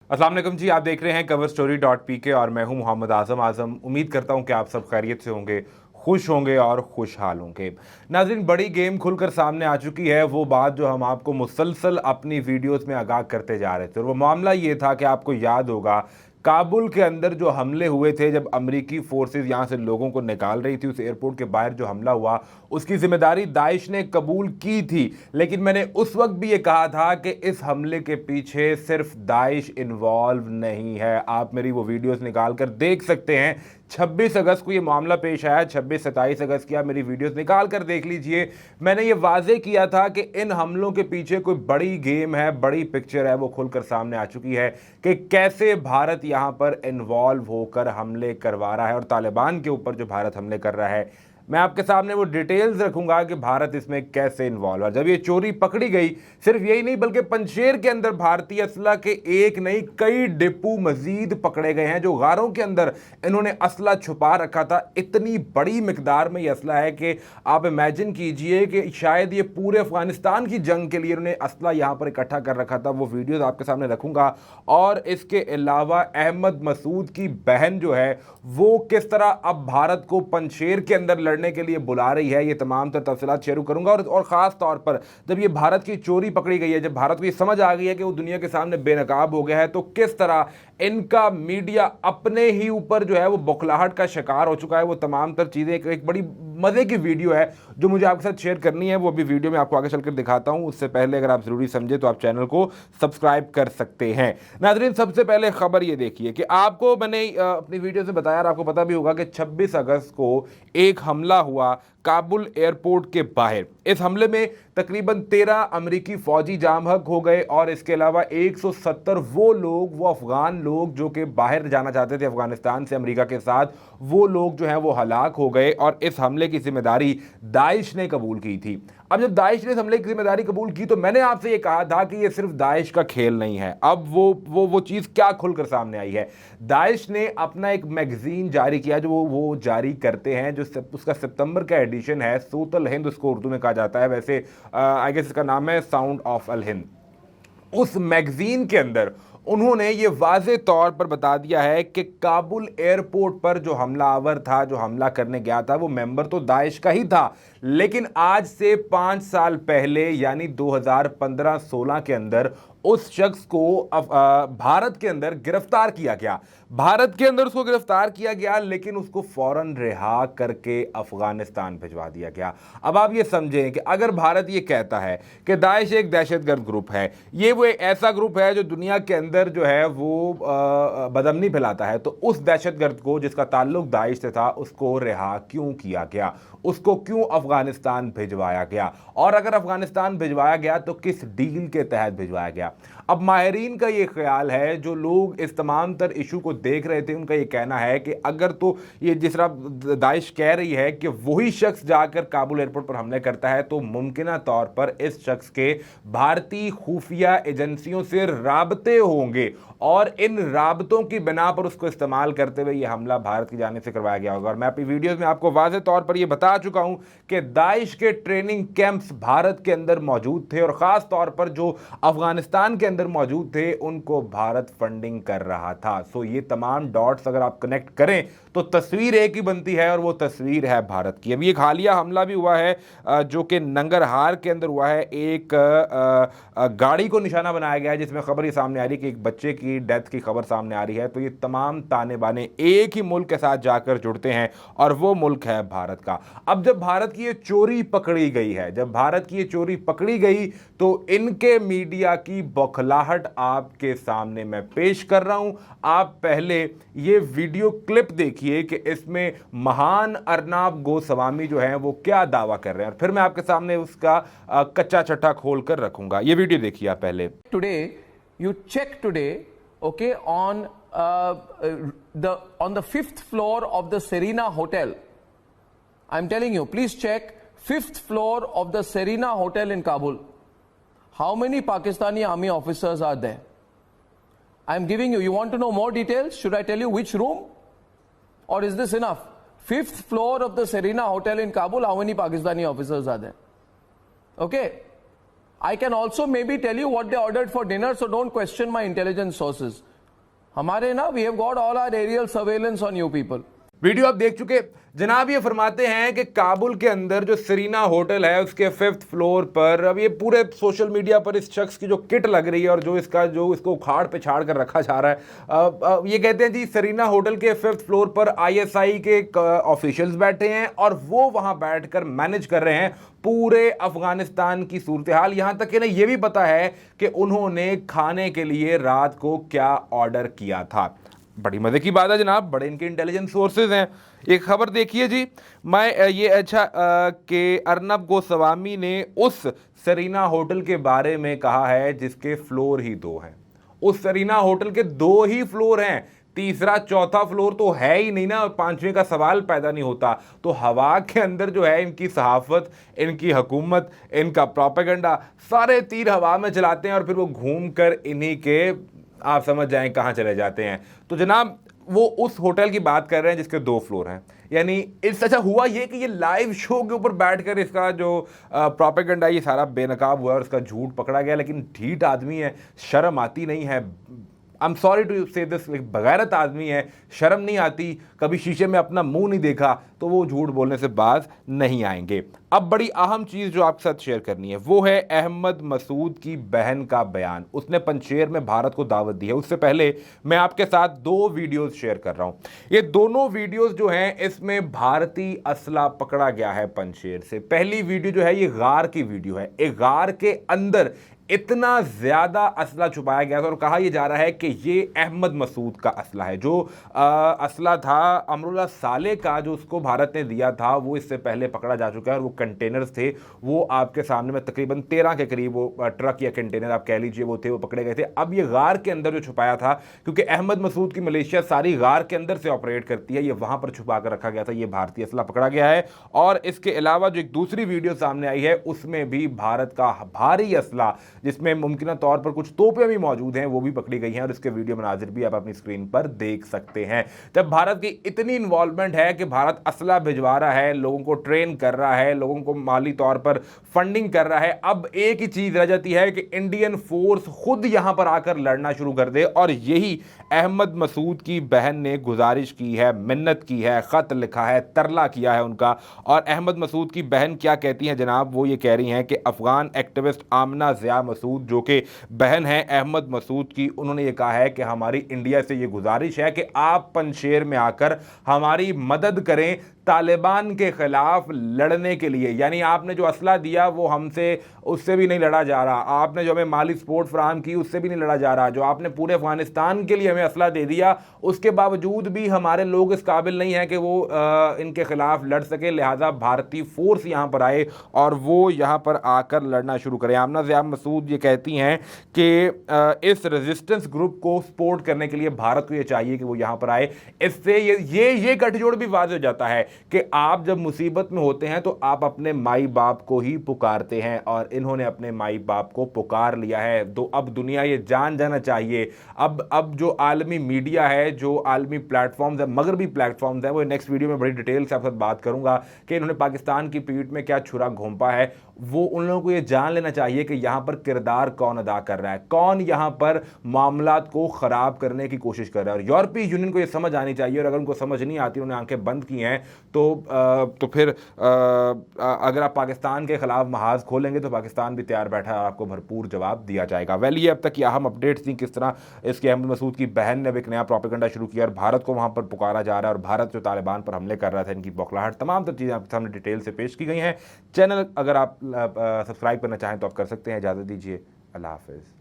अस्सलाम वालेकुम जी, आप देख रहे हैं coverstory.pk और मैं हूं मोहम्मद आज़म। उम्मीद करता हूं कि आप सब खैरियत से होंगे, खुश होंगे और खुशहाल होंगे। नाज़रीन, बड़ी गेम खुलकर सामने आ चुकी है, वो बात जो हम आपको मुसलसल अपनी वीडियोस में आगाह करते जा रहे थे। और वो मामला ये था कि आपको याद होगा, काबुल के अंदर जो हमले हुए थे, जब अमरीकी फोर्सेस यहाँ से लोगों को निकाल रही थी, उस एयरपोर्ट के बाहर जो हमला हुआ, उसकी जिम्मेदारी दाइश ने कबूल की थी। लेकिन मैंने उस वक्त भी ये कहा था कि इस हमले के पीछे सिर्फ दाइश इन्वॉल्व नहीं है। आप मेरी वो वीडियोस निकाल कर देख सकते हैं। 26 अगस्त को ये मामला पेश आया, 26-27 अगस्त की आप मेरी वीडियोस निकाल कर देख लीजिए। मैंने ये वाजे किया था कि इन हमलों के पीछे कोई बड़ी गेम है, बड़ी पिक्चर है, वो खुलकर सामने आ चुकी है कि कैसे भारत यहां पर इन्वॉल्व होकर हमले करवा रहा है और तालिबान के ऊपर जो भारत हमले कर रहा है, मैं आपके सामने वो डिटेल्स रखूंगा कि भारत इसमें कैसे इन्वॉल्व है। जब ये चोरी पकड़ी गई, सिर्फ यही नहीं बल्कि पंजशेर के अंदर भारतीय असला के एक नहीं कई डिपो मजीद पकड़े गए हैं, जो गारों के अंदर इन्होंने असला छुपा रखा था। इतनी बड़ी मिकदार में ये असला है कि आप इमेजिन कीजिए कि शायद ये पूरे अफगानिस्तान की जंग के लिए इन्होंने असला यहाँ पर इकट्ठा कर रखा था। वो वीडियोज आपके सामने रखूंगा। और इसके अलावा अहमद मसूद की बहन जो है वो किस तरह अब भारत को पंजशेर के अंदर लड़ने के लिए बुला रही है, ये तमाम तफसीलात शेयर करूंगा। और खास तौर पर जब ये भारत की चोरी पकड़ी गई है, जब भारत को ये समझ आ गई है कि वो दुनिया के सामने बेनकाब हो गया है, तो किस तरह इनका मीडिया अपने ही ऊपर जो है वो बौखलाहट का शिकार हो चुका है, वो तमाम तर चीजें एक बड़ी मजे की वीडियो है जो मुझे आपके साथ शेयर करनी है। वो अभी वीडियो में आपको आगे चलकर दिखाता हूं। उससे पहले अगर आप जरूरी समझे तो आप चैनल को सब्सक्राइब कर सकते हैं। नाज़रीन, सबसे पहले खबर ये देखिए कि आपको मैंने अपनी वीडियो से बताया, आपको पता भी होगा कि 26 अगस्त को एक हमला हुआ काबुल एयरपोर्ट के बाहर। इस हमले में तकरीबन 13 अमेरिकी फौजी जामहक हो गए और इसके अलावा 170 वो अफगान लोग जो कि बाहर जाना चाहते थे अफगानिस्तान से अमेरिका के साथ, वो लोग जो हैं वो हलाक हो गए। और इस हमले की जिम्मेदारी दाइश ने कबूल की थी। अब जब दाइश ने इस हमले की जिम्मेदारी कबूल की तो मैंने आपसे ये कहा था कि ये सिर्फ दाइश का खेल नहीं है। अब वो चीज़ क्या खुलकर सामने आई है। दाइश ने अपना एक मैगजीन जारी किया, जो वो जारी करते हैं, जो उसका सितंबर का एडिशन है, सूत अल हिंद उसको उर्दू में कहा जाता है, वैसे आई गेस इसका नाम है साउंड ऑफ अल हिंद। उस मैगजीन के अंदर उन्होंने ये वाज़े तौर पर बता दिया है कि काबुल एयरपोर्ट पर जो हमलावर था, जो हमला करने गया था, वो मेंबर तो दाइश का ही था, लेकिन आज से 5 साल पहले यानी 2015-16 के अंदर उस शख्स को भारत के अंदर गिरफ्तार किया गया। भारत के अंदर उसको गिरफ्तार किया गया, लेकिन उसको फौरन रिहा करके अफगानिस्तान भिजवा दिया गया। अब आप ये समझें कि अगर भारत ये कहता है कि दाइश एक दहशतगर्द ग्रुप है, ये वो एक ऐसा ग्रुप है जो दुनिया के अंदर जो है वो बदअमनी फैलाता है, तो उस दहशतगर्द को जिसका ताल्लुक दाइश से था, उसको रिहा क्यों किया गया, उसको क्यों अफगानिस्तान भिजवाया गया, और अगर अफगानिस्तान भिजवाया गया तो किस डील के तहत भिजवाया गया। अब माहिरीन का ये ख्याल है, जो लोग इस तमाम तर इशू को देख रहे थे, उनका ये कहना है कि अगर तो ये जिस तरह दाइश कह रही है कि वही शख्स जाकर काबुल एयरपोर्ट पर हमले करता है, तो मुमकिन तौर पर इस शख्स के भारतीय खुफिया एजेंसियों से राबते होंगे और इन राबतों की बिना पर उसको इस्तेमाल करते हुए यह हमला भारत की जानिब से करवाया गया होगा। और मैं अपनी वीडियोस में आपको वाज़े तौर पर यह बता चुका हूं कि दाइश के ट्रेनिंग कैंप्स भारत के अंदर मौजूद थे और ख़ास तौर पर जो अफगानिस्तान के अंदर मौजूद थे, उनको भारत फंडिंग कर रहा था। सो ये तमाम डॉट्स अगर आप कनेक्ट करें तो तस्वीर एक ही बनती है, और वो तस्वीर है भारत की। अभी एक हालिया हमला भी हुआ है जो कि नंगरहार के अंदर हुआ है। एक गाड़ी को निशाना बनाया गया है, जिसमें खबर ये सामने आ रही है कि एक बच्चे की डेथ की खबर सामने आ रही है। तो ये तमाम ताने बाने एक ही मुल्क के साथ जाकर जुड़ते हैं, और वो मुल्क है भारत का। अब जब भारत की ये चोरी पकड़ी गई है, जब भारत की ये चोरी पकड़ी गई, तो इनके मीडिया की बौखलाहट आपके सामने मैं पेश कर रहा हूं। आप पहले ये वीडियो क्लिप देखिए कि इसमें महान अर्नाब गोस्वामी जो है वो क्या दावा कर रहे हैं, और फिर मैं आपके सामने उसका कच्चा चट्टा खोल कर रखूंगा। ये वीडियो देखिए आप पहले। Today you check today, okay, on the 5th floor of the Serena Hotel. I'm telling you, please check 5th floor of the Serena Hotel in Kabul. How many Pakistani army officers are there? I'm giving you want to know more details? Should I tell you which room? Or is this enough? 5th floor of the Serena Hotel in Kabul, how many Pakistani officers are there? Okay. I can also maybe tell you what they ordered for dinner, so don't question my intelligence sources. हमारे ना we have got all our aerial surveillance on you people. Video आप देख चुके जनाब। ये फरमाते हैं कि काबुल के अंदर जो सेरीना होटल है उसके 5th फ्लोर पर अब ये पूरे सोशल मीडिया पर इस शख्स की जो किट लग रही है और जो इसको उखाड़ पे छाड़ कर रखा जा रहा है। ये कहते हैं जी सेरीना होटल के 5th फ्लोर पर आईएसआई के ऑफिशियल्स बैठे हैं और वो वहां बैठकर मैनेज कर रहे हैं पूरे अफगानिस्तान की सूरत हाल। यहां तक कि इन्हें यह भी पता है कि उन्होंने खाने के लिए रात को क्या ऑर्डर किया था। बड़ी मजे की बात है जनाब, बड़े इनके इंटेलिजेंस सोर्सेज हैं। एक खबर देखिए जी, मैं ये अच्छा कि अर्नब गोस्वामी ने उस सेरीना होटल के बारे में कहा है जिसके फ्लोर ही 2 हैं। उस सेरीना होटल के 2 ही फ्लोर हैं, तीसरा चौथा फ्लोर तो है ही नहीं ना, 5वें का सवाल पैदा नहीं होता। तो हवा के अंदर जो है इनकी सहाफत, इनकी हुकूमत, इनका प्रोपेगेंडा, सारे तीर हवा में चलाते हैं और फिर वो घूम कर इन्हीं के आप समझ जाएं कहां चले जाते हैं। तो जनाब वो उस होटल की बात कर रहे हैं जिसके 2 फ्लोर हैं। यानी इस अच्छा हुआ ये कि ये लाइव शो के ऊपर बैठकर इसका जो प्रोपेगेंडा ये सारा बेनकाब हुआ और उसका झूठ पकड़ा गया। लेकिन ढीठ आदमी है, शर्म आती नहीं है। आई एम सॉरी टू से दिस, बगैरत आदमी है, शर्म नहीं आती, कभी शीशे में अपना मुंह नहीं देखा, तो वो झूठ बोलने से बाज नहीं आएंगे। अब बड़ी अहम चीज़ जो आपके साथ शेयर करनी है वो है अहमद मसूद की बहन का बयान। उसने पंजशेर में भारत को दावत दी है। उससे पहले मैं आपके साथ 2 वीडियोस शेयर कर रहा हूं। ये दोनों वीडियोस जो हैं इसमें भारतीय असला पकड़ा गया है पंजशेर से। पहली वीडियो जो है ये गार की वीडियो है। एक गार के अंदर इतना ज्यादा असला छुपाया गया था और कहा यह जा रहा है कि ये अहमद मसूद का असला है। जो असला था अमरुल्लाह साले का जो उसको भारत ने दिया था वो इससे पहले पकड़ा जा चुका है और वो कंटेनर्स थे, वो आपके सामने में तकरीबन 13 के करीब वो ट्रक या कंटेनर आप कह लीजिए वो थे, वो पकड़े गए थे। अब ये गार के अंदर जो छुपाया था, क्योंकि अहमद मसूद की मलेशिया सारी गार के अंदर से ऑपरेट करती है, ये वहां पर छुपा कर रखा गया था, ये भारतीय असला पकड़ा गया है। और इसके अलावा जो एक दूसरी वीडियो सामने आई है उसमें भी भारत का भारी असला जिसमें मुमकिन तौर पर कुछ तोपें भी मौजूद हैं वो भी पकड़ी गई हैं और इसके वीडियो मनाजिर भी आप अपनी स्क्रीन पर देख सकते हैं। तब भारत की इतनी इन्वॉल्वमेंट है कि भारत असला भिजवा रहा है, लोगों को ट्रेन कर रहा है, लोगों को माली तौर पर फंडिंग कर रहा है। अब एक ही चीज रह जाती है कि इंडियन फोर्स खुद यहां पर आकर लड़ना शुरू कर दे और यही अहमद मसूद की बहन ने गुजारिश की है, मिन्नत की है, खत लिखा है, तरला किया है उनका। और अहमद मसूद की बहन क्या कहती हैं जनाब, वो ये कह रही हैं कि अफगान एक्टिविस्ट आमना ज़िया मसूद जो कि बहन है अहमद मसूद की, उन्होंने ये कहा है कि हमारी इंडिया से ये गुजारिश है कि आप पंजशेर में आकर हमारी मदद करें तालिबान के खिलाफ लड़ने के लिए। यानी आपने जो असला दिया वो हमसे उससे भी नहीं लड़ा जा रहा, आपने जो हमें माली सपोर्ट फराहम की उससे भी नहीं लड़ा जा रहा, जो आपने पूरे अफगानिस्तान के लिए हमें असला दे दिया उसके बावजूद भी हमारे लोग इस काबिल नहीं है कि वो इनके खिलाफ लड़ सके। लिहाजा भारतीय फोर्स यहाँ पर आए और वो यहाँ पर आकर लड़ना शुरू करें। आमना ज़िया मसूद ये कहती हैं कि इस रेजिस्टेंस ग्रुप को सपोर्ट करने के लिए भारत को ये चाहिए कि वो यहाँ पर आए। इससे ये गठजोड़ भी वाज़ हो जाता है कि आप जब मुसीबत में होते हैं तो आप अपने माई बाप को ही पुकारते हैं और इन्होंने अपने माई बाप को पुकार लिया है। तो अब दुनिया ये जान जाना चाहिए, अब जो आलमी मीडिया है, जो आलमी प्लेटफॉर्म्स है, मगरबी प्लेटफॉर्म्स है, वो नेक्स्ट वीडियो में बड़ी डिटेल से आपके साथ बात करूंगा कि इन्होंने पाकिस्तान की पीठ में क्या छुरा घोंपा है। वो उन लोगों को ये जान लेना चाहिए कि यहां पर किरदार कौन अदा कर रहा है, कौन यहां पर मामलात को खराब करने की कोशिश कर रहा है। और यूरोपीय यूनियन को ये समझ आनी चाहिए और अगर उनको समझ नहीं आती, उन्होंने आंखें बंद की हैं तो फिर अगर आप पाकिस्तान के खिलाफ महाज खोलेंगे तो पाकिस्तान भी तैयार बैठा है और आपको भरपूर जवाब दिया जाएगा। वेल, ये अब तक की अहम अपडेट्स थी किस तरह इसके अहमद मसूद की बहन ने एक नया प्रोपेगेंडा शुरू किया और भारत को वहां पर पुकारा जा रहा है और भारत जो तालिबान पर हमले कर रहा था, इनकी बौखलाहट, तमाम तो चीज़ें आपके सामने डिटेल से पेश की गई हैं। चैनल अगर आप सब्सक्राइब करना चाहें तो आप कर सकते हैं। इजाज़त दीजिए, अल्लाह हाफिज़।